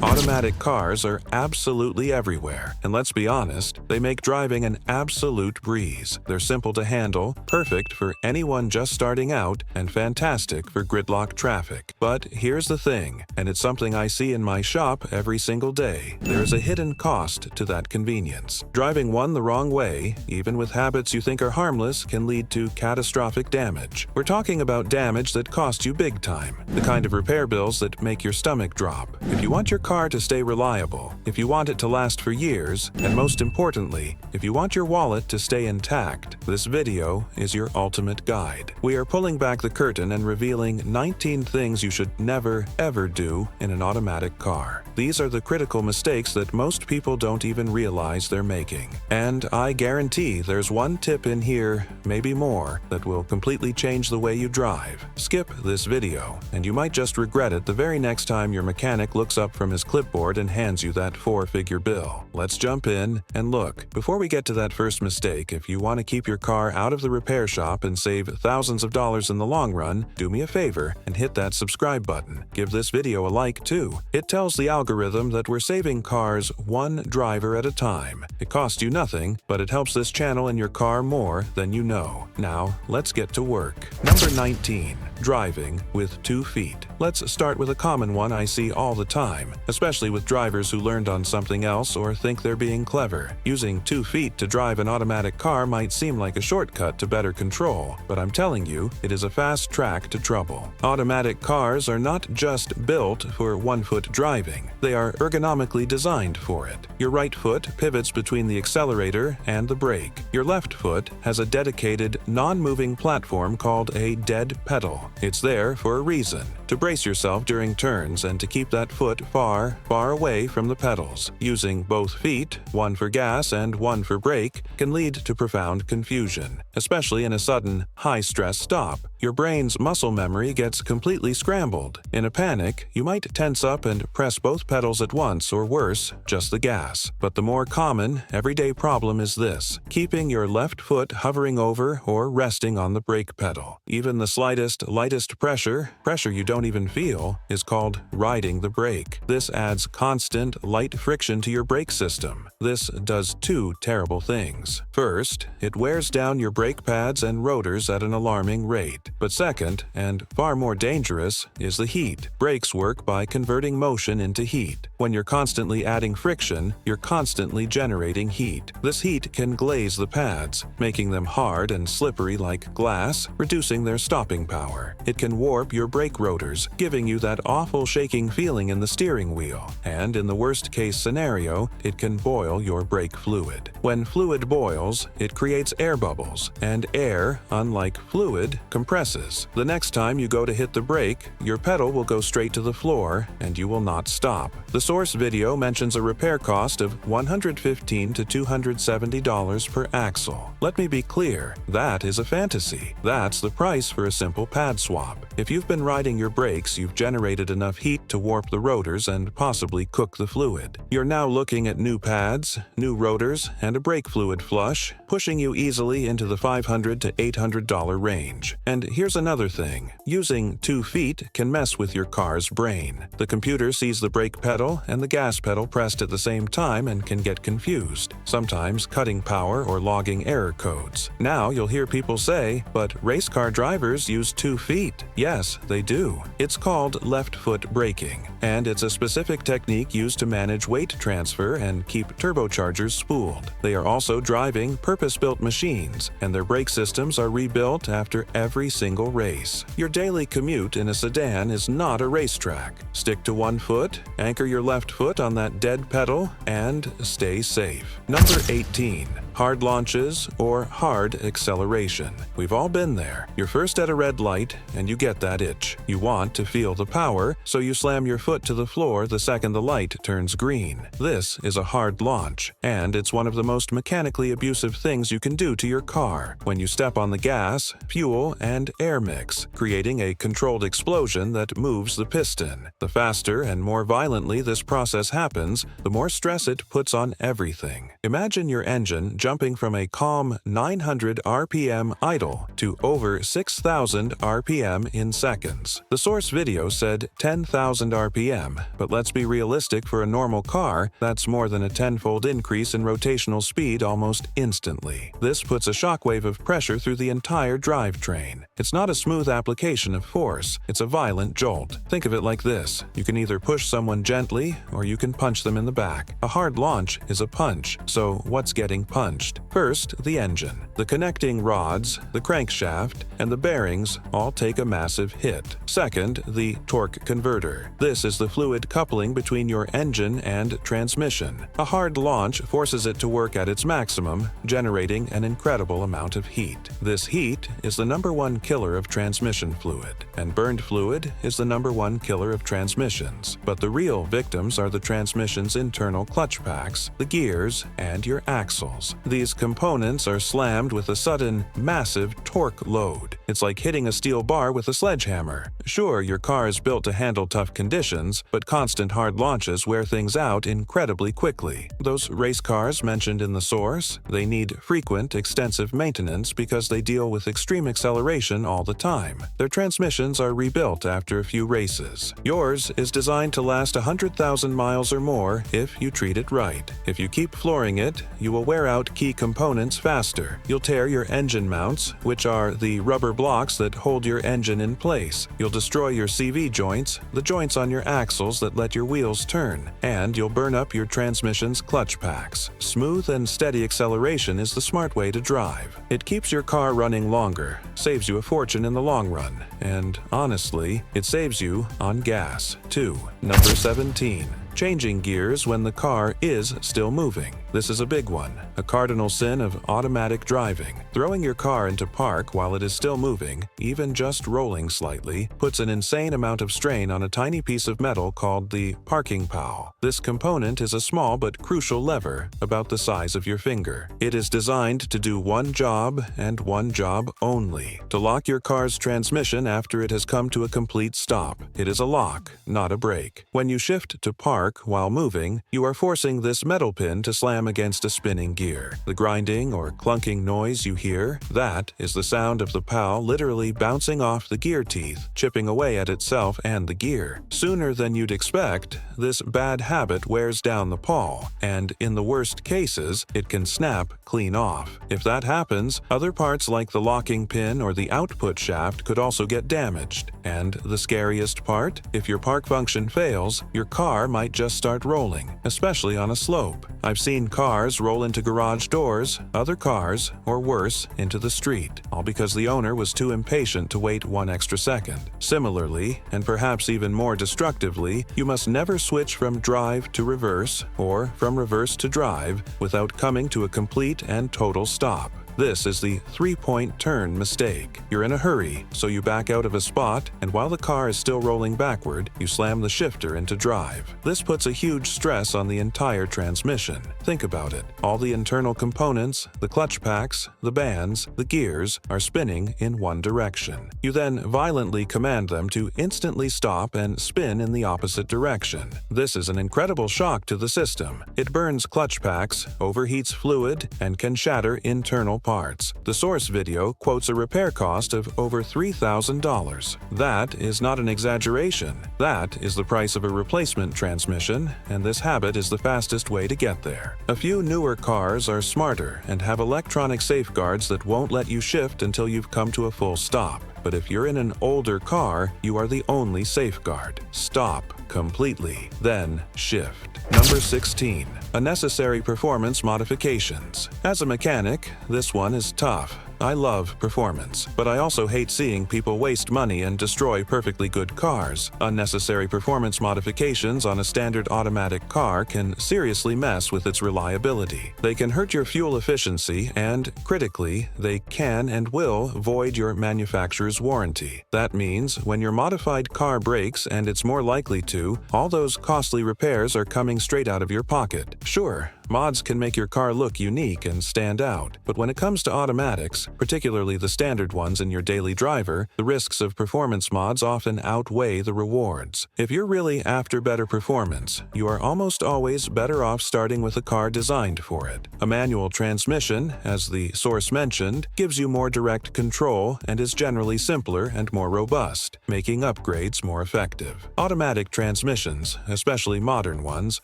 Automatic cars are absolutely everywhere, and let's be honest, they make driving an absolute breeze. They're simple to handle, perfect for anyone just starting out, and fantastic for gridlock traffic. But here's the thing, and it's something I see in my shop every single day. There is a hidden cost to that convenience. Driving one the wrong way, even with habits you think are harmless, can lead to catastrophic damage. We're talking about damage that costs you big time, the kind of repair bills that make your stomach drop. If you want your car to stay reliable, if you want it to last for years, and most importantly, if you want your wallet to stay intact, this video is your ultimate guide. We are pulling back the curtain and revealing 19 things you should never, ever do in an automatic car. These are the critical mistakes that most people don't even realize they're making. And I guarantee there's one tip in here, maybe more, that will completely change the way you drive. Skip this video, and you might just regret it the very next time your mechanic looks up from his clipboard and hands you that 4-figure bill. Let's jump in and look. Before we get to that first mistake, if you want to keep your car out of the repair shop and save thousands of dollars in the long run, do me a favor and hit that subscribe button. Give this video a like too. It tells the algorithm that we're saving cars one driver at a time. It costs you nothing, but it helps this channel and your car more than you know. Now, let's get to work. Number 19. Driving with 2 feet. Let's start with a common one I see all the time, especially with drivers who learned on something else or think they're being clever. Using 2 feet to drive an automatic car might seem like a shortcut to better control, but I'm telling you, it is a fast track to trouble. Automatic cars are not just built for 1-foot driving, they are ergonomically designed for it. Your right foot pivots between the accelerator and the brake. Your left foot has a dedicated, non-moving platform called a dead pedal. It's there for a reason, to brace yourself during turns and to keep that foot far, far away from the pedals. Using both feet, one for gas and one for brake, can lead to profound confusion, especially in a sudden, high-stress stop. Your brain's muscle memory gets completely scrambled. In a panic, you might tense up and press both pedals at once, or worse, just the gas. But the more common, everyday problem is this: keeping your left foot hovering over or resting on the brake pedal. Even the slightest, lightest pressure you don't even feel, is called riding the brake. This adds constant, light friction to your brake system. This does 2 terrible things. First, it wears down your brake pads and rotors at an alarming rate. But second, and far more dangerous, is the heat. Brakes work by converting motion into heat. When you're constantly adding friction, you're constantly generating heat. This heat can glaze the pads, making them hard and slippery like glass, reducing their stopping power. It can warp your brake rotors, giving you that awful shaking feeling in the steering wheel. And in the worst-case scenario, it can boil your brake fluid. When fluid boils, it creates air bubbles, and air, unlike fluid, compresses. The next time you go to hit the brake, your pedal will go straight to the floor, and you will not stop. The source video mentions a repair cost of $115 to $270 per axle. Let me be clear, that is a fantasy. That's the price for a simple pad swap. If you've been riding your brakes, you've generated enough heat to warp the rotors and possibly cook the fluid. You're now looking at new pads, new rotors, and a brake fluid flush, pushing you easily into the $500 to $800 range. And here's another thing. Using 2 feet can mess with your car's brain. The computer sees the brake pedal and the gas pedal pressed at the same time and can get confused, sometimes cutting power or logging error codes. Now you'll hear people say, but race car drivers use 2 feet. Yes, they do. It's called left foot braking, and it's a specific technique used to manage weight transfer and keep turbochargers spooled. They are also driving purpose-built machines, and their brake systems are rebuilt after every single race. Your daily commute in a sedan is not a racetrack. Stick to 1 foot, anchor your left foot on that dead pedal, and stay safe. Number 18. Hard launches or hard acceleration. We've all been there. You're first at a red light and you get that itch. You want to feel the power, so you slam your foot to the floor the second the light turns green. This is a hard launch, and it's one of the most mechanically abusive things you can do to your car. When you step on the gas, fuel, and air mix, creating a controlled explosion that moves the piston. The faster and more violently this process happens, the more stress it puts on everything. Imagine your engine jumping from a calm 900 RPM idle to over 6,000 RPM in seconds. The source video said 10,000 RPM, but let's be realistic, for a normal car, that's more than a tenfold increase in rotational speed almost instantly. This puts a shockwave of pressure through the entire drivetrain. It's not a smooth application of force, it's a violent jolt. Think of it like this: you can either push someone gently or you can punch them in the back. A hard launch is a punch, so what's getting punched? First, the engine. The connecting rods, the crankshaft, and the bearings all take a massive hit. Second, the torque converter. This is the fluid coupling between your engine and transmission. A hard launch forces it to work at its maximum, generating an incredible amount of heat. This heat is the #1 killer of transmission fluid, and burned fluid is the #1 killer of transmissions. But the real victims are the transmission's internal clutch packs, the gears, and your axles. These components are slammed with a sudden, massive torque load. It's like hitting a steel bar with a sledgehammer. Sure, your car is built to handle tough conditions, but constant hard launches wear things out incredibly quickly. Those race cars mentioned in the source, they need frequent, extensive maintenance because they deal with extreme acceleration all the time. Their transmissions are rebuilt after a few races. Yours is designed to last 100,000 miles or more if you treat it right. If you keep flooring it, you will wear out key components faster. You'll tear your engine mounts, which are the rubber blocks that hold your engine in place. You'll destroy your CV joints, the joints on your axles that let your wheels turn, and you'll burn up your transmission's clutch packs. Smooth and steady acceleration is the smart way to drive. It keeps your car running longer, saves you a fortune in the long run, and honestly, it saves you on gas, too. Number 17. Changing gears when the car is still moving. This is a big one, a cardinal sin of automatic driving. Throwing your car into park while it is still moving, even just rolling slightly, puts an insane amount of strain on a tiny piece of metal called the parking powel. This component is a small but crucial lever, about the size of your finger. It is designed to do one job and one job only: to lock your car's transmission after it has come to a complete stop. It is a lock, not a brake. When you shift to park while moving, you are forcing this metal pin to slam against a spinning gear. The grinding or clunking noise you hear, that is the sound of the powel literally bouncing off the gear teeth, chipping away at itself and the gear. Sooner than you'd expect, this bad habit wears down the pawl, and in the worst cases, it can snap clean off. If that happens, other parts like the locking pin or the output shaft could also get damaged. And the scariest part? If your park function fails, your car might just start rolling, especially on a slope. I've seen cars roll into garage doors, other cars, or worse, into the street, all because the owner was too impatient to wait one extra second. Similarly, and perhaps even more destructively, you must never switch from drive to reverse or from reverse to drive without coming to a complete and total stop. This is the three-point turn mistake. You're in a hurry, so you back out of a spot, and while the car is still rolling backward, you slam the shifter into drive. This puts a huge stress on the entire transmission. Think about it. All the internal components, the clutch packs, the bands, the gears, are spinning in one direction. You then violently command them to instantly stop and spin in the opposite direction. This is an incredible shock to the system. It burns clutch packs, overheats fluid, and can shatter internal parts. The source video quotes a repair cost of over $3,000. That is not an exaggeration. That is the price of a replacement transmission, and this habit is the fastest way to get there. A few newer cars are smarter and have electronic safeguards that won't let you shift until you've come to a full stop. But if you're in an older car, you are the only safeguard. Stop completely, then shift. Number 16. Unnecessary performance modifications. As a mechanic, this one is tough. I love performance, but I also hate seeing people waste money and destroy perfectly good cars. Unnecessary performance modifications on a standard automatic car can seriously mess with its reliability. They can hurt your fuel efficiency and, critically, they can and will void your manufacturer's warranty. That means when your modified car breaks, and it's more likely to, all those costly repairs are coming straight out of your pocket. Sure, Mods can make your car look unique and stand out, but when it comes to automatics, particularly the standard ones in your daily driver, the risks of performance mods often outweigh the rewards. If you're really after better performance, you are almost always better off starting with a car designed for it. A manual transmission, as the source mentioned, gives you more direct control and is generally simpler and more robust, making upgrades more effective. Automatic transmissions, especially modern ones,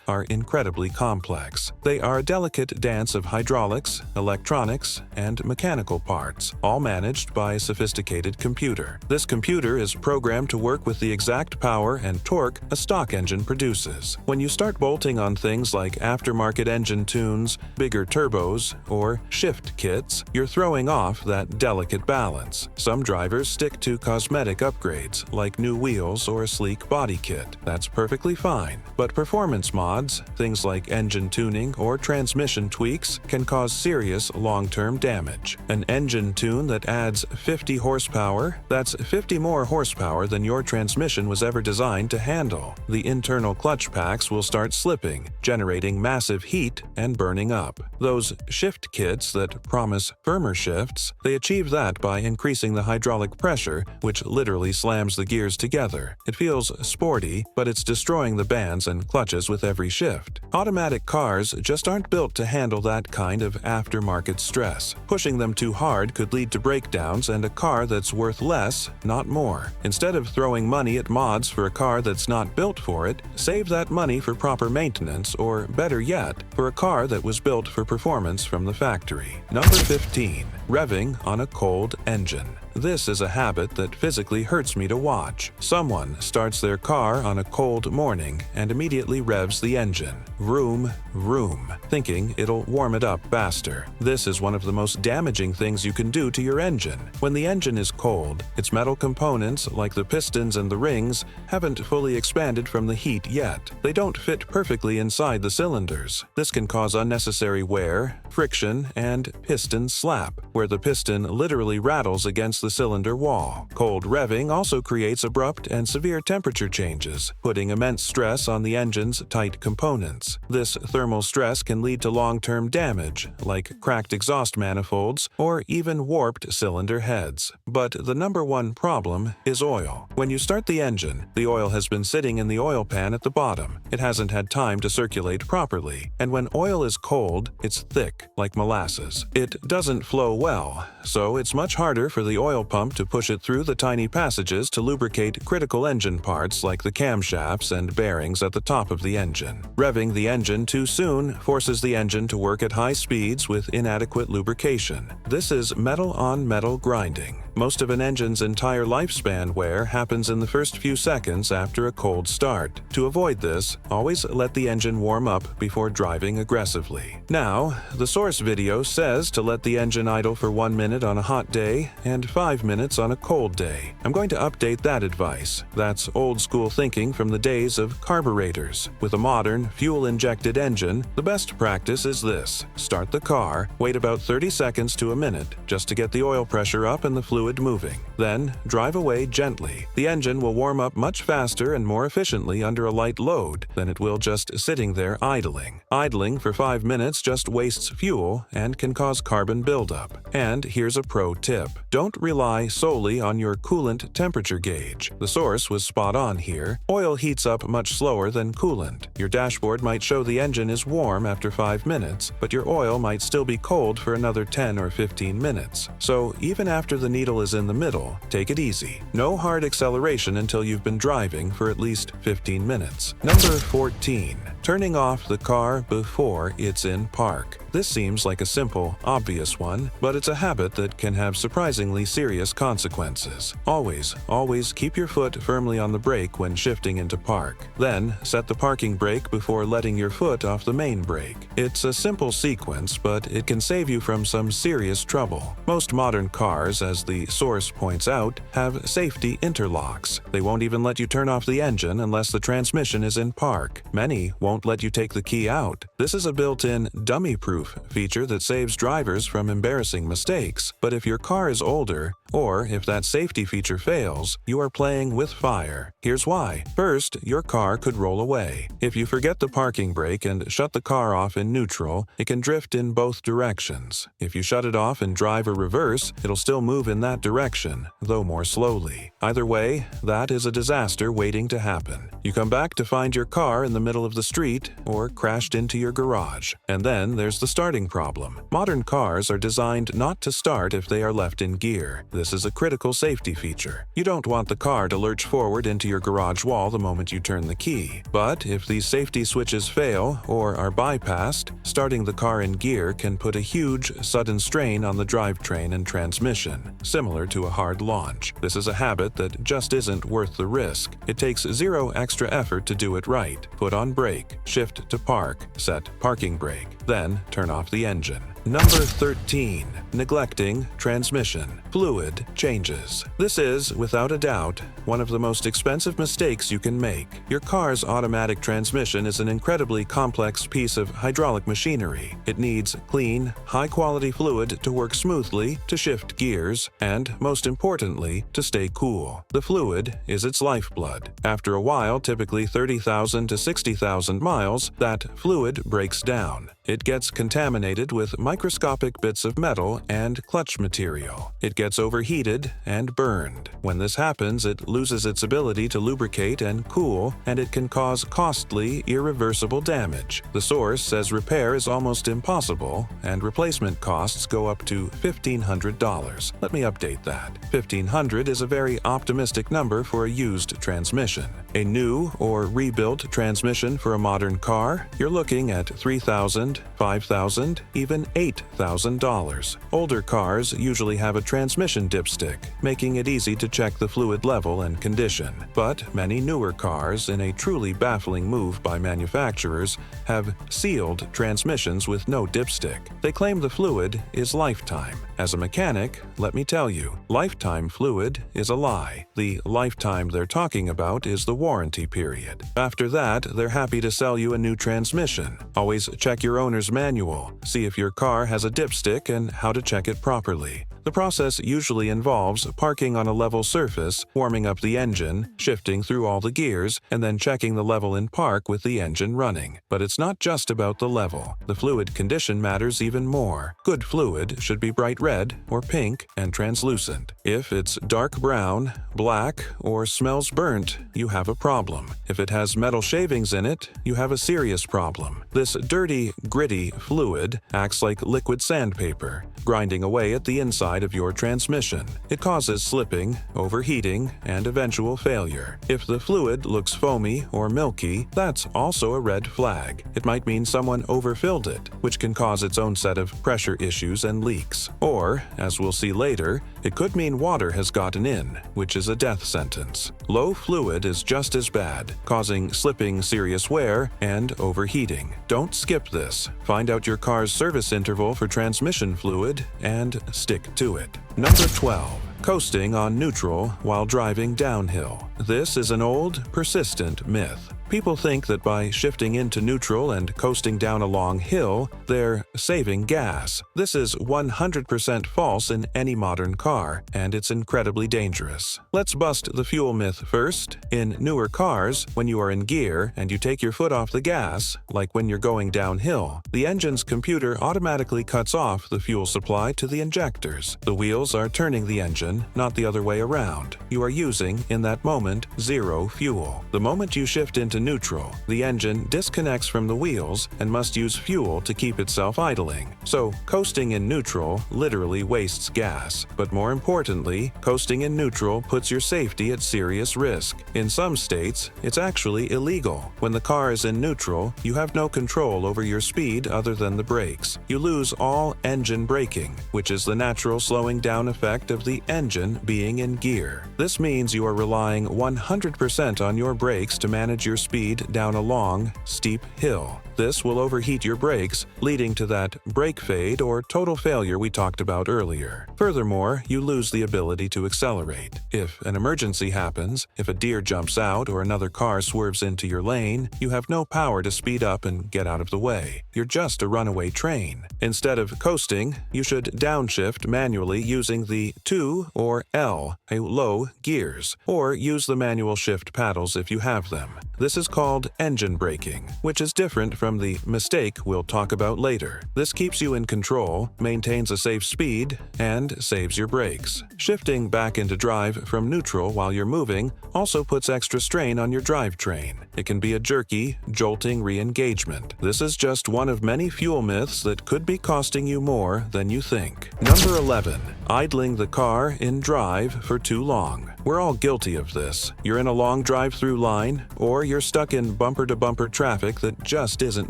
are incredibly complex. They are a delicate dance of hydraulics, electronics, and mechanical parts, all managed by a sophisticated computer. This computer is programmed to work with the exact power and torque a stock engine produces. When you start bolting on things like aftermarket engine tunes, bigger turbos, or shift kits, you're throwing off that delicate balance. Some drivers stick to cosmetic upgrades, like new wheels or a sleek body kit. That's perfectly fine. But performance mods, things like engine tuning or transmission tweaks, can cause serious long-term damage. An engine tune that adds 50 horsepower, that's 50 more horsepower than your transmission was ever designed to handle. The internal clutch packs will start slipping, generating massive heat and burning up. Those shift kits that promise firmer shifts, they achieve that by increasing the hydraulic pressure, which literally slams the gears together. It feels sporty, but it's destroying the bands and clutches with every shift. Automatic cars just aren't built to handle that kind of aftermarket stress. Pushing them too hard could lead to breakdowns and a car that's worth less, not more. Instead of throwing money at mods for a car that's not built for it, save that money for proper maintenance, or better yet, for a car that was built for performance from the factory. Number 15. Revving on a cold engine. This is a habit that physically hurts me to watch. Someone starts their car on a cold morning and immediately revs the engine. Vroom, vroom, thinking it'll warm it up faster. This is one of the most damaging things you can do to your engine. When the engine is cold, its metal components, like the pistons and the rings, haven't fully expanded from the heat yet. They don't fit perfectly inside the cylinders. This can cause unnecessary wear, friction, and piston slap, where the piston literally rattles against the cylinder wall. Cold revving also creates abrupt and severe temperature changes, putting immense stress on the engine's tight components. This thermal stress can lead to long-term damage, like cracked exhaust manifolds or even warped cylinder heads. But the number one problem is oil. When you start the engine, the oil has been sitting in the oil pan at the bottom. It hasn't had time to circulate properly, and when oil is cold, it's thick, like molasses. It doesn't flow well, so it's much harder for the oil pump to push it through the tiny passages to lubricate critical engine parts like the camshafts and bearings at the top of the engine. Revving the engine too soon forces the engine to work at high speeds with inadequate lubrication. This is metal-on-metal grinding. Most of an engine's entire lifespan wear happens in the first few seconds after a cold start. To avoid this, always let the engine warm up before driving aggressively. Now, the source video says to let the engine idle for 1 minute on a hot day and 5 minutes on a cold day. I'm going to update that advice. That's old-school thinking from the days of carburetors. With a modern, fuel-injected engine, the best practice is this. Start the car, wait about 30 seconds to a minute, just to get the oil pressure up and the fluid moving. Then, drive away gently. The engine will warm up much faster and more efficiently under a light load than it will just sitting there idling. Idling for 5 minutes just wastes fuel and can cause carbon buildup. And here's a pro tip. Don't rely solely on your coolant temperature gauge. The source was spot on here. Oil heats up much slower than coolant. Your dashboard might show the engine is warm after 5 minutes, but your oil might still be cold for another 10 or 15 minutes. So even after the needle is in the middle, take it easy. No hard acceleration until you've been driving for at least 15 minutes. Number 14. Turning off the car before it's in park. This seems like a simple, obvious one, but it's a habit that can have surprisingly serious consequences. Always keep your foot firmly on the brake when shifting into park. Then, set the parking brake before letting your foot off the main brake. It's a simple sequence, but it can save you from some serious trouble. Most modern cars, as the source points out, have safety interlocks. They won't even let you turn off the engine unless the transmission is in park. Many won't let you take the key out. This is a built-in dummy-proof feature that saves drivers from embarrassing mistakes. But if your car is older, Or if that safety feature fails, you are playing with fire. Here's why. First, your car could roll away. If you forget the parking brake and shut the car off in neutral, it can drift in both directions. If you shut it off in drive or reverse, it'll still move in that direction, though more slowly. Either way, that is a disaster waiting to happen. You come back to find your car in the middle of the street or crashed into your garage. And then there's the starting problem. Modern cars are designed not to start if they are left in gear. This is a critical safety feature. You don't want the car to lurch forward into your garage wall the moment you turn the key. But if these safety switches fail or are bypassed, starting the car in gear can put a huge, sudden strain on the drivetrain and transmission, similar to a hard launch. This is a habit that just isn't worth the risk. It takes zero extra effort to do it right. Put on brake, shift to park, set parking brake, then turn off the engine. Number 13. Neglecting transmission fluid changes. This is, without a doubt, one of the most expensive mistakes you can make. Your car's automatic transmission is an incredibly complex piece of hydraulic machinery. It needs clean, high-quality fluid to work smoothly, to shift gears, and, most importantly, to stay cool. The fluid is its lifeblood. After a while, typically 30,000 to 60,000 miles, that fluid breaks down. It gets contaminated with microscopic bits of metal and clutch material. It gets overheated and burned. When this happens, it loses its ability to lubricate and cool, and it can cause costly, irreversible damage. The source says repair is almost impossible, and replacement costs go up to $1,500. Let me update that. $1,500 is a very optimistic number for a used transmission. A new or rebuilt transmission for a modern car, you're looking at $3,000, $5,000, even $8,000. Older cars usually have a transmission dipstick, making it easy to check the fluid level and condition. But many newer cars, in a truly baffling move by manufacturers, have sealed transmissions with no dipstick. They claim the fluid is lifetime. As a mechanic, let me tell you, lifetime fluid is a lie. The lifetime they're talking about is the warranty period. After that, they're happy to sell you a new transmission. Always check your owner's manual, see if your car has a dipstick and how to check it properly. The process usually involves parking on a level surface, warming up the engine, shifting through all the gears, and then checking the level in park with the engine running. But it's not just about the level. The fluid condition matters even more. Good fluid should be bright red or pink and translucent. If it's dark brown, black, or smells burnt, you have a problem. If it has metal shavings in it, you have a serious problem. This dirty, gritty fluid acts like liquid sandpaper, grinding away at the inside of your transmission. It causes slipping, overheating, and eventual failure. If the fluid looks foamy or milky, that's also a red flag. It might mean someone overfilled it, which can cause its own set of pressure issues and leaks. Or, as we'll see later, it could mean water has gotten in, which is a death sentence. Low fluid is just as bad, causing slipping, serious wear, and overheating. Don't skip this. Find out your car's service interval for transmission fluid and stick to it. Number 12. Coasting on neutral while driving downhill. This is an old, persistent myth. People think that by shifting into neutral and coasting down a long hill, they're saving gas. This is 100% false in any modern car, and it's incredibly dangerous. Let's bust the fuel myth first. In newer cars, when you are in gear and you take your foot off the gas, like when you're going downhill, the engine's computer automatically cuts off the fuel supply to the injectors. The wheels are turning the engine, not the other way around. You are using, in that moment, zero fuel. The moment you shift into neutral, the engine disconnects from the wheels and must use fuel to keep itself idling. So, coasting in neutral literally wastes gas. But more importantly, coasting in neutral puts your safety at serious risk. In some states, it's actually illegal. When the car is in neutral, you have no control over your speed other than the brakes. You lose all engine braking, which is the natural slowing down effect of the engine being in gear. This means you are relying 100% on your brakes to manage your speed down a long, steep hill. This will overheat your brakes, leading to that brake fade or total failure we talked about earlier. Furthermore, you lose the ability to accelerate. If an emergency happens, if a deer jumps out or another car swerves into your lane, you have no power to speed up and get out of the way. You're just a runaway train. Instead of coasting, you should downshift manually using the 2 or L, low gears, or use the manual shift paddles if you have them. This is called engine braking, which is different from the mistake we'll talk about later. This keeps you in control, maintains a safe speed, and saves your brakes. Shifting back into drive from neutral while you're moving also puts extra strain on your drivetrain. It can be a jerky, jolting re-engagement. This is just one of many fuel myths that could be costing you more than you think. Number 11. Idling the car in drive for too long. We're all guilty of this. You're in a long drive-through line, or you're stuck in bumper-to-bumper traffic that just isn't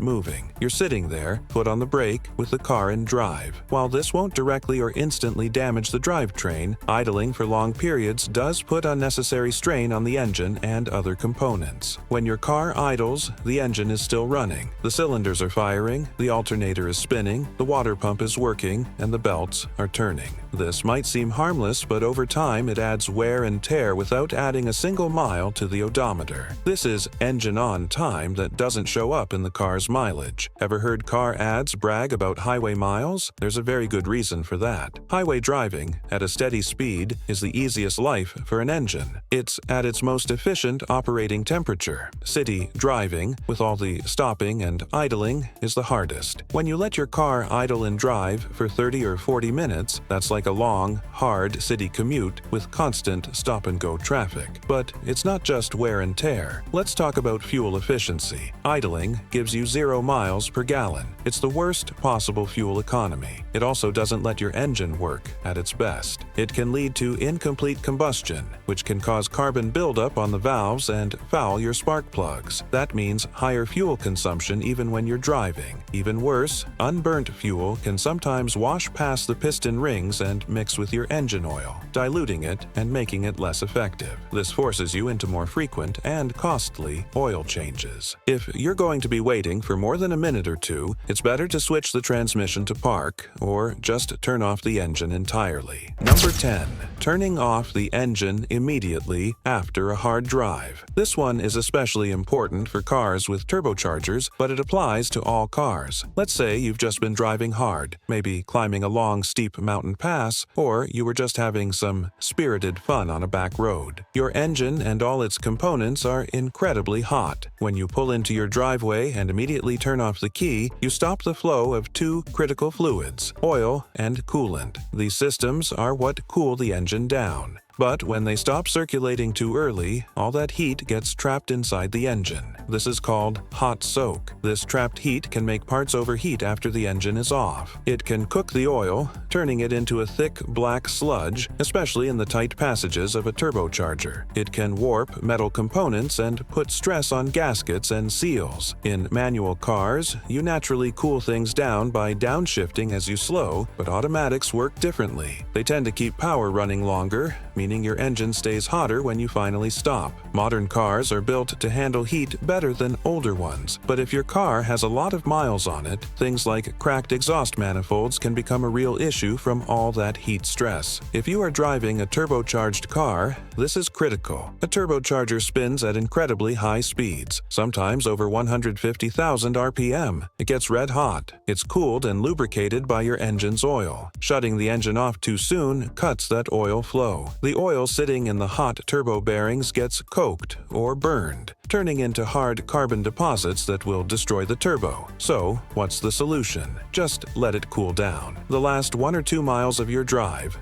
moving. You're sitting there, foot on the brake, with the car in drive. While this won't directly or instantly damage the drivetrain, idling for long periods does put unnecessary strain on the engine and other components. When your car idles, the engine is still running. The cylinders are firing, the alternator is spinning, the water pump is working, and the belts are turning. This might seem harmless, but over time it adds wear and tear without adding a single mile to the odometer. This is engine-on time that doesn't show up in the car's mileage. Ever heard car ads brag about highway miles? There's a very good reason for that. Highway driving, at a steady speed, is the easiest life for an engine. It's at its most efficient operating temperature. City driving, with all the stopping and idling, is the hardest. When you let your car idle and drive for 30 or 40 minutes, that's like a long, hard city commute with constant stop-and-go traffic. But it's not just wear and tear. Let's talk about fuel efficiency. Idling gives you 0 miles per gallon. It's the worst possible fuel economy. It also doesn't let your engine work at its best. It can lead to incomplete combustion, which can cause carbon buildup on the valves and foul your spark plugs. That means higher fuel consumption even when you're driving. Even worse, unburnt fuel can sometimes wash past the piston rings and mix with your engine oil, diluting it and making it less effective. This forces you into more frequent and costly oil changes. If you're going to be waiting for more than a minute or two, it's better to switch the transmission to park or just turn off the engine entirely. Number 10. Turning off the engine immediately after a hard drive. This one is especially important for cars with turbochargers, but it applies to all cars. Let's say you've just been driving hard, maybe climbing a long, steep mountain pass, or you were just having some spirited fun on a back road. Your engine and all its components are incredibly hot. When you pull into your driveway and immediately turn off the key, you stop the flow of 2 critical fluids, oil and coolant. These systems are what cool the engine down. But when they stop circulating too early, all that heat gets trapped inside the engine. This is called hot soak. This trapped heat can make parts overheat after the engine is off. It can cook the oil, turning it into a thick black sludge, especially in the tight passages of a turbocharger. It can warp metal components and put stress on gaskets and seals. In manual cars, you naturally cool things down by downshifting as you slow, but automatics work differently. They tend to keep power running longer, meaning your engine stays hotter when you finally stop. Modern cars are built to handle heat better than older ones, but if your car has a lot of miles on it, things like cracked exhaust manifolds can become a real issue from all that heat stress. If you are driving a turbocharged car, this is critical. A turbocharger spins at incredibly high speeds, sometimes over 150,000 RPM. It gets red hot. It's cooled and lubricated by your engine's oil. Shutting the engine off too soon cuts that oil flow. The oil sitting in the hot turbo bearings gets coked or burned, turning into hard carbon deposits that will destroy the turbo. So, what's the solution? Just let it cool down. The last 1 or 2 miles of your drive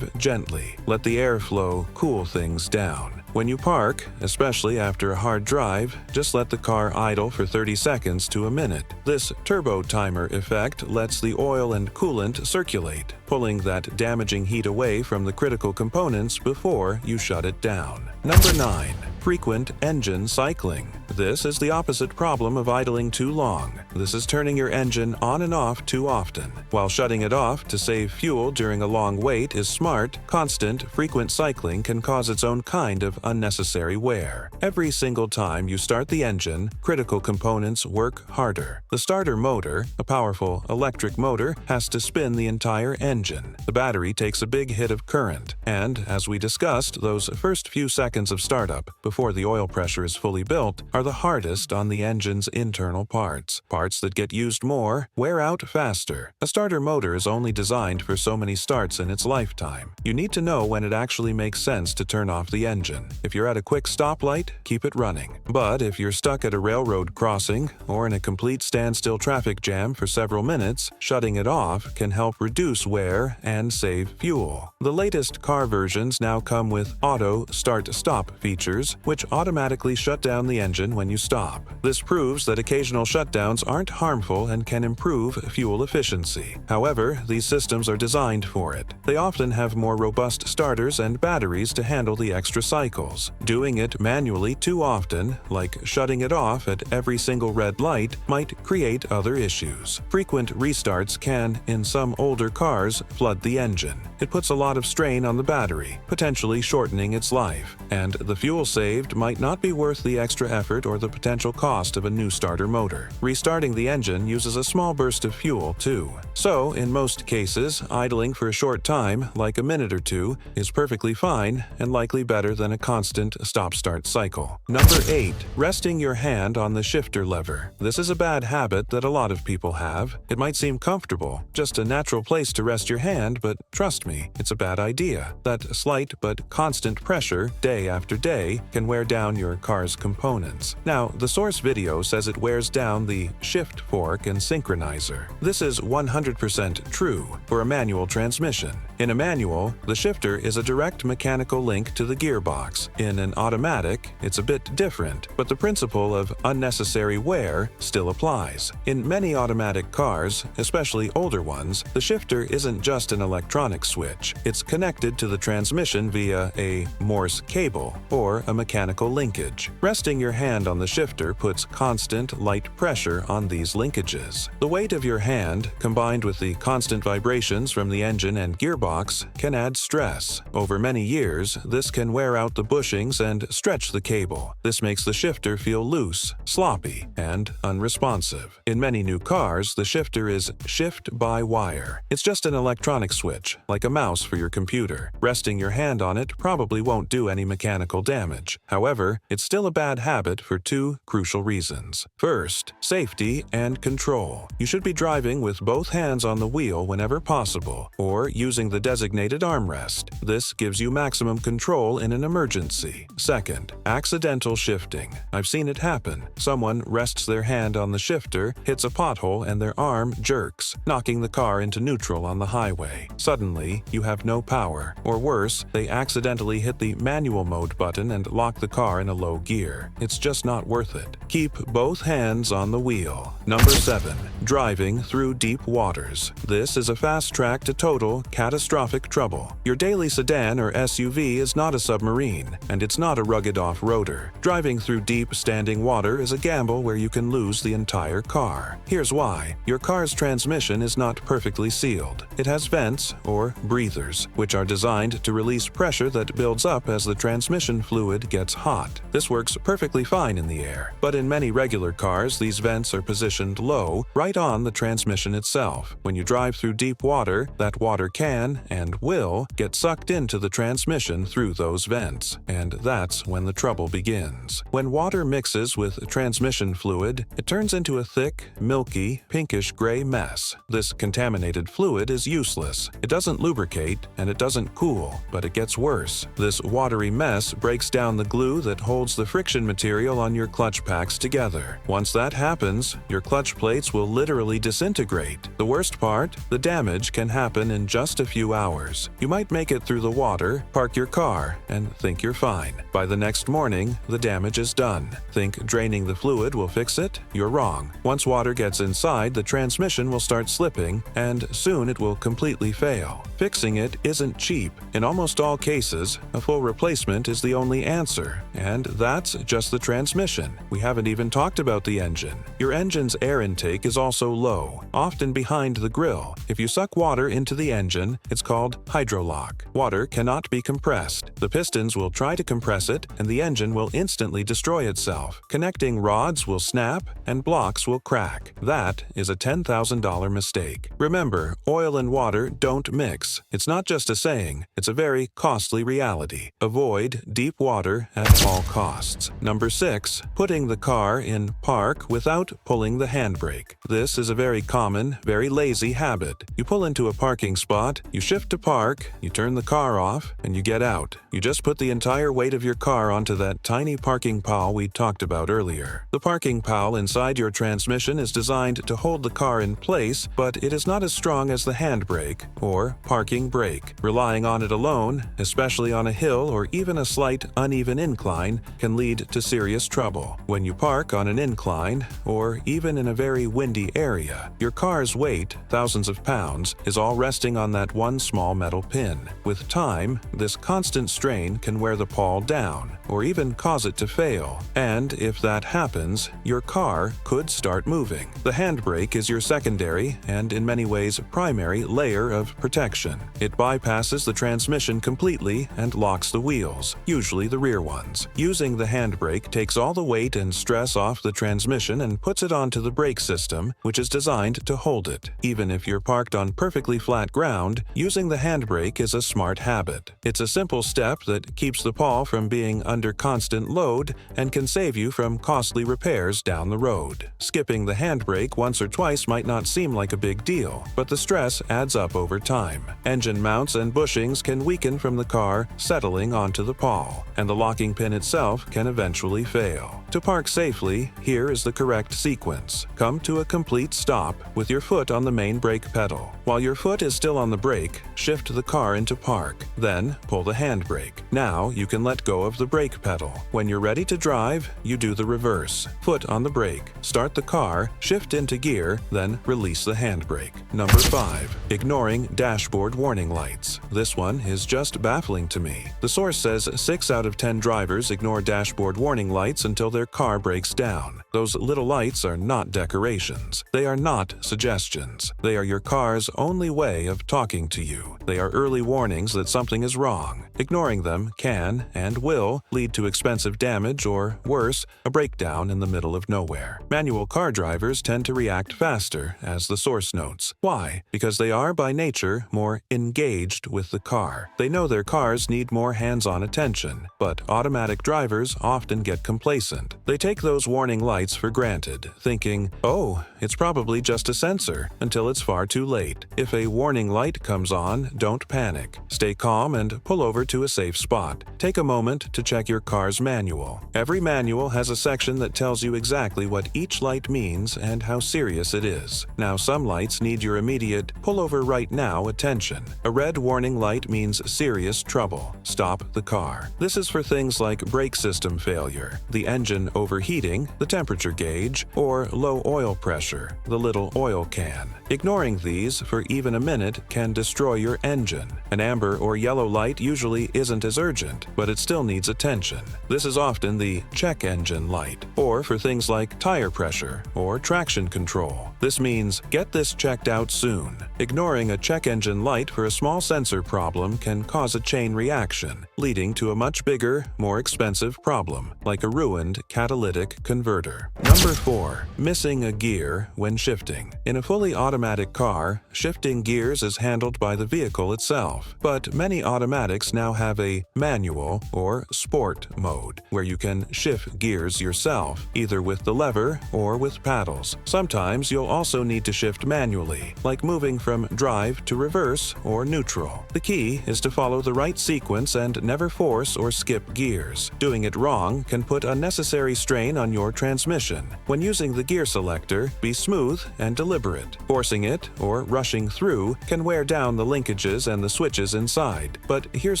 gently. Let the airflow cool things down. When you park, especially after a hard drive, just let the car idle for 30 seconds to a minute. This turbo timer effect lets the oil and coolant circulate, pulling that damaging heat away from the critical components before you shut it down. Number 9. frequent engine cycling. This is the opposite problem of idling too long. This is turning your engine on and off too often. While shutting it off to save fuel during a long wait is smart, constant, frequent cycling can cause its own kind of unnecessary wear. Every single time you start the engine, critical components work harder. The starter motor, a powerful electric motor, has to spin the entire engine. The battery takes a big hit of current, and, as we discussed, those first few seconds of startup, before the oil pressure is fully built, are the hardest on the engine's internal parts. Parts that get used more wear out faster. A starter motor is only designed for so many starts in its lifetime. You need to know when it actually makes sense to turn off the engine. If you're at a quick stoplight, keep it running. But if you're stuck at a railroad crossing or in a complete standstill traffic jam for several minutes, shutting it off can help reduce wear and save fuel. The latest car versions now come with auto start-stop features, which automatically shut down the engine when you stop. This proves that occasional shutdowns aren't harmful and can improve fuel efficiency. However, these systems are designed for it. They often have more robust starters and batteries to handle the extra cycles. Doing it manually too often, like shutting it off at every single red light, might create other issues. Frequent restarts can, in some older cars, flood the engine. It puts a lot of strain on the battery, potentially shortening its life, and the fuel saved might not be worth the extra effort or the potential cost of a new starter motor. Restarting the engine uses a small burst of fuel, too. So, in most cases, idling for a short time, like a minute or two, is perfectly fine and likely better than a constant stop-start cycle. Number 8. Resting your hand on the shifter lever. This is a bad habit that a lot of people have. It might seem comfortable, just a natural place to rest your hand, but trust me, it's a bad idea. That slight but constant pressure, day after day, can wear down your car's components. Now, the source video says it wears down the shift fork and synchronizer. This is 100% true for a manual transmission. In a manual, the shifter is a direct mechanical link to the gearbox. In an automatic, it's a bit different, but the principle of unnecessary wear still applies. In many automatic cars, especially older ones, the shifter isn't just an electronic switch. It's connected to the transmission via a Morse cable or a mechanical linkage. Resting your hand on the shifter puts constant, light pressure on these linkages. The weight of your hand, combined with the constant vibrations from the engine and gearbox, can add stress. Over many years, this can wear out the bushings and stretch the cable. This makes the shifter feel loose, sloppy, and unresponsive. In many new cars, the shifter is shift-by-wire. It's just an electronic switch, like a mouse for your computer. Resting your hand on it probably won't do any mechanical damage. However, it's still a bad habit for two crucial reasons. First, safety and control. You should be driving with both hands on the wheel whenever possible, or using the designated armrest. This gives you maximum control in an emergency. Second, accidental shifting. I've seen it happen. Someone rests their hand on the shifter, hits a pothole, and their arm jerks, knocking the car into neutral on the highway. Suddenly, you have no power. Or worse, they accidentally hit the manual mode button and lock the car in a low gear. It's just not worth it. Keep both hands on the wheel. Number 7. Driving through deep waters. This is a fast track to total, catastrophic trouble. Your daily sedan or SUV is not a submarine, and it's not a rugged off-roader. Driving through deep, standing water is a gamble where you can lose the entire car. Here's why. Your car's transmission is not perfectly sealed. It has vents, or breathers, which are designed to release pressure that builds up as the transmission fluid gets hot. This works perfectly fine in the air, but in many regular cars, these vents are positioned low, right on the transmission itself. When you drive through deep water, that water can, and will, get sucked into the transmission through those vents, and that's when the trouble begins. When water mixes with transmission fluid, it turns into a thick, milky, pinkish-gray mess. This contaminated fluid is useless. It doesn't lubricate, and it doesn't cool, but it gets worse. This watery mess breaks down the glue that holds the friction material on your clutch packs together. Once that happens, your clutch plates will literally disintegrate. The worst part? The damage can happen in just a few hours. You might make it through the water, park your car, and think you're fine. By the next morning, the damage is done. Think draining the fluid will fix it? You're wrong. Once water gets inside, the transmission will start slipping, and soon it will completely fail. Fixing it isn't cheap. In almost all cases, a full replacement is the only answer compressor, and that's just the transmission. We haven't even talked about the engine. Your engine's air intake is also low, often behind the grill. If you suck water into the engine, it's called hydrolock. Water cannot be compressed. The pistons will try to compress it, and the engine will instantly destroy itself. Connecting rods will snap, and blocks will crack. That is a $10,000 mistake. Remember, oil and water don't mix. It's not just a saying, it's a very costly reality. Avoid deep water at all costs. Number 6. Putting the car in park without pulling the handbrake. This is a very common, very lazy habit. You pull into a parking spot, you shift to park, you turn the car off, and you get out. You just put the entire weight of your car onto that tiny parking pile we talked about earlier. The parking pile inside your transmission is designed to hold the car in place, but it is not as strong as the handbrake or parking brake. Relying on it alone, especially on a hill or even a slight uneven incline, can lead to serious trouble. When you park on an incline, or even in a very windy area, your car's weight, thousands of pounds, is all resting on that one small metal pin. With time, this constant strain can wear the pawl down, or even cause it to fail. And if that happens, your car could start moving. The handbrake is your secondary, and in many ways primary, layer of protection. It bypasses the transmission completely and locks the wheels, usually the rear ones. Using the handbrake takes all the weight and stress off the transmission and puts it onto the brake system, which is designed to hold it. Even if you're parked on perfectly flat ground, using the handbrake is a smart habit. It's a simple step that keeps the pawl from being under constant load and can save you from costly repairs down the road. Skipping the handbrake once or twice might not seem like a big deal, but the stress adds up over time. Engine mounts and bushings can weaken from the car settling onto the pawl, and the locking pin itself can eventually fail. To park safely, here is the correct sequence. Come to a complete stop with your foot on the main brake pedal. While your foot is still on the brake, shift the car into park. Then pull the handbrake. Now you can let go of the brake pedal. When you're ready to drive, you do the reverse. Foot on the brake. Start the car, shift into gear, then release the handbrake. Number 5. Ignoring dashboard warning lights. This one is just baffling to me. The source says 6 out of 10 drivers ignore dashboard warning lights until their car breaks down. Those little lights are not decorations. They are not suggestions. They are your car's only way of talking to you. They are early warnings that something is wrong. Ignoring them can and will lead to expensive damage or, worse, a breakdown in the middle of nowhere. Manual car drivers tend to react faster, as the source notes. Why? Because they are by nature more engaged with the car. They know their cars need more hands-on attention, but automatic drivers often get complacent. They take those warning lights for granted, thinking, "Oh, it's probably just a sensor," until it's far too late. If a warning light comes on, don't panic. Stay calm and pull over to a safe spot. Take a moment to check your car's manual. Every manual has a section that tells you exactly what each light means and how serious it is. Now, some lights need your immediate "pull over right now" attention. A red warning light means serious trouble. Stop the car. This is for things like brake system failure, the engine overheating, the temperature gauge, or low oil pressure, the little oil can. Ignoring these for even a minute can destroy your engine. An amber or yellow light usually isn't as urgent, but it still needs attention. This is often the check engine light, or for things like tire pressure or traction control. This means get this checked out soon. Ignoring a check engine light for a small sensor problem can cause a chain reaction, leading to a much bigger, more expensive problem, like a ruined catalytic converter. Number 4. Missing a gear when shifting. In a fully automatic car, shifting gears is handled by the vehicle itself, but many automatics now have a manual or sport mode, where you can shift gears yourself, either with the lever or with paddles. Sometimes you'll also need to shift manually, like moving from drive to reverse or neutral. The key is to follow the right sequence and never force or skip gears. Doing it wrong can put unnecessary strain on your transmission. When using the gear selector, be smooth and deliberate. Forcing it or rushing through can wear down the linkages and the switches inside. But here's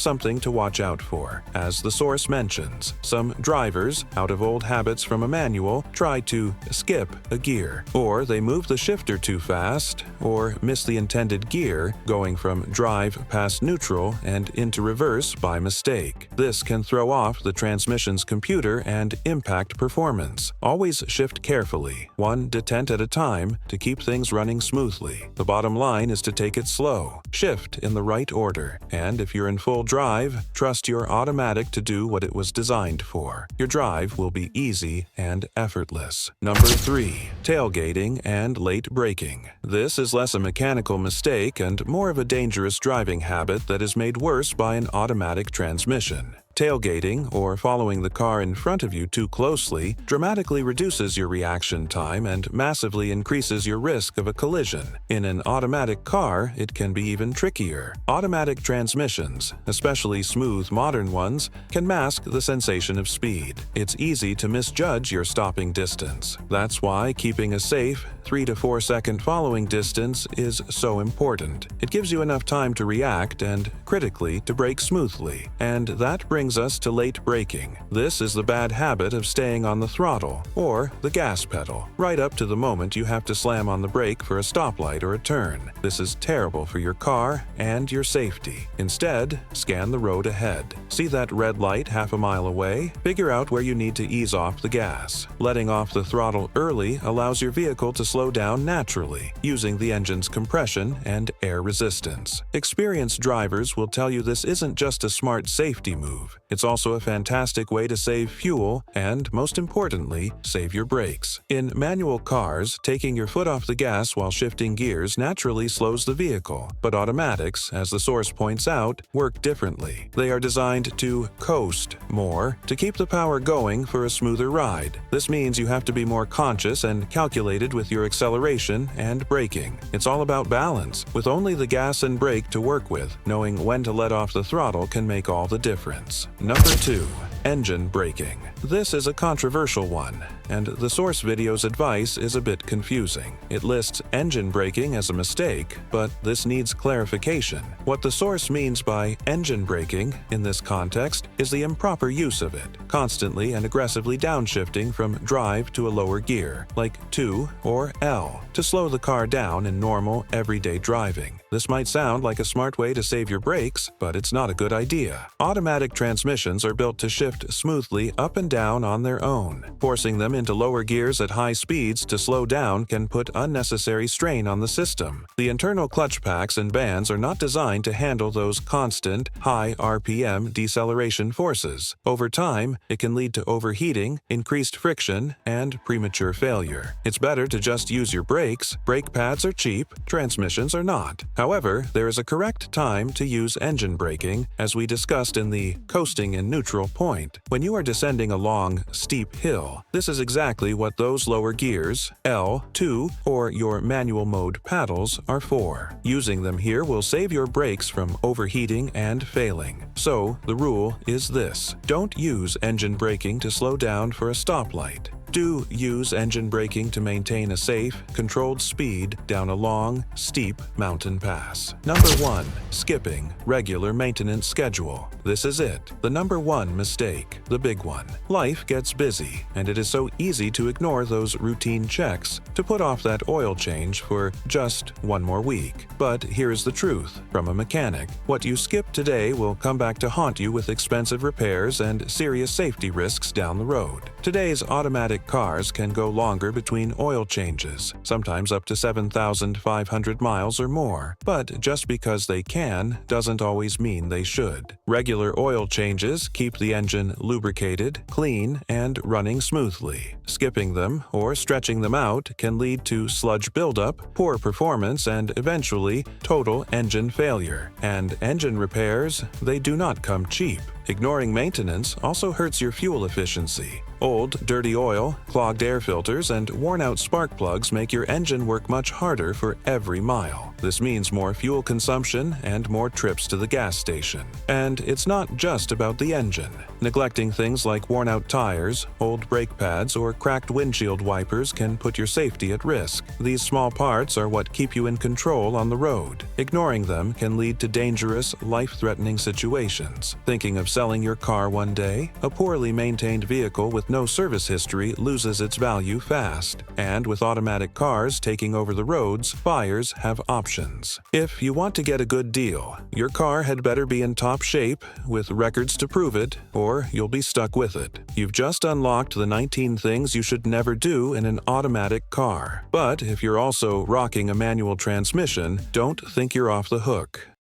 something to watch out for. As the source mentions, some drivers, out of old habits from a manual, try to skip a gear, or they move move the shifter too fast, or miss the intended gear, going from drive past neutral and into reverse by mistake. This can throw off the transmission's computer and impact performance. Always shift carefully, one detent at a time, to keep things running smoothly. The bottom line is to take it slow. Shift in the right order, and if you're in full drive, trust your automatic to do what it was designed for. Your drive will be easy and effortless. Number 3. Tailgating and late braking. This is less a mechanical mistake and more of a dangerous driving habit that is made worse by an automatic transmission. Tailgating, or following the car in front of you too closely, dramatically reduces your reaction time and massively increases your risk of a collision. In an automatic car, it can be even trickier. Automatic transmissions, especially smooth modern ones, can mask the sensation of speed. It's easy to misjudge your stopping distance. That's why keeping a safe 3 to 4 second following distance is so important. It gives you enough time to react and, critically, to brake smoothly. And that brings us to late braking. This is the bad habit of staying on the throttle, or the gas pedal, right up to the moment you have to slam on the brake for a stoplight or a turn. This is terrible for your car and your safety. Instead, scan the road ahead. See that red light half a mile away? Figure out where you need to ease off the gas. Letting off the throttle early allows your vehicle to slow down naturally, using the engine's compression and air resistance. Experienced drivers will tell you this isn't just a smart safety move. It's also a fantastic way to save fuel and, most importantly, save your brakes. In manual cars, taking your foot off the gas while shifting gears naturally slows the vehicle, but automatics, as the source points out, work differently. They are designed to coast more, to keep the power going for a smoother ride. This means you have to be more conscious and calculated with your acceleration and braking. It's all about balance. With only the gas and brake to work with, knowing when to let off the throttle can make all the difference. Number 2. Engine braking. This is a controversial one, and the source video's advice is a bit confusing. It lists engine braking as a mistake, but this needs clarification. What the source means by engine braking in this context is the improper use of it, constantly and aggressively downshifting from drive to a lower gear, like 2 or L, to slow the car down in normal, everyday driving. This might sound like a smart way to save your brakes, but it's not a good idea. Automatic transmissions are built to shift smoothly up and down on their own. Forcing them into lower gears at high speeds to slow down can put unnecessary strain on the system. The internal clutch packs and bands are not designed to handle those constant, high RPM deceleration forces. Over time, it can lead to overheating, increased friction, and premature failure. It's better to just use your brakes. Brake pads are cheap, transmissions are not. However, there is a correct time to use engine braking, as we discussed in the coasting in neutral point. When you are descending a long, steep hill, this is exactly what those lower gears, L, 2, or your manual mode paddles, are for. Using them here will save your brakes from overheating and failing. So, the rule is this: don't use engine braking to slow down for a stoplight. Do use engine braking to maintain a safe, controlled speed down a long, steep mountain pass. Number 1. Skipping regular maintenance schedule. This is it. The number 1 mistake. The big one. Life gets busy, and it is so easy to ignore those routine checks, to put off that oil change for just one more week. But here's the truth from a mechanic. What you skip today will come back to haunt you with expensive repairs and serious safety risks down the road. Today's automatic cars can go longer between oil changes, sometimes up to 7,500 miles or more. But just because they can doesn't always mean they should. Regular oil changes keep the engine lubricated, clean, and running smoothly. Skipping them or stretching them out can lead to sludge buildup, poor performance, and eventually total engine failure. And engine repairs, they do not come cheap. Ignoring maintenance also hurts your fuel efficiency. Old, dirty oil, clogged air filters, and worn-out spark plugs make your engine work much harder for every mile. This means more fuel consumption and more trips to the gas station. And it's not just about the engine. Neglecting things like worn-out tires, old brake pads, or cracked windshield wipers can put your safety at risk. These small parts are what keep you in control on the road. Ignoring them can lead to dangerous, life-threatening situations. Thinking of selling your car one day? A poorly maintained vehicle with no service history loses its value fast. And with automatic cars taking over the roads, buyers have options. If you want to get a good deal, your car had better be in top shape, with records to prove it, or you'll be stuck with it. You've just unlocked the 19 things you should never do in an automatic car. But if you're also rocking a manual transmission, don't think you're off the hook.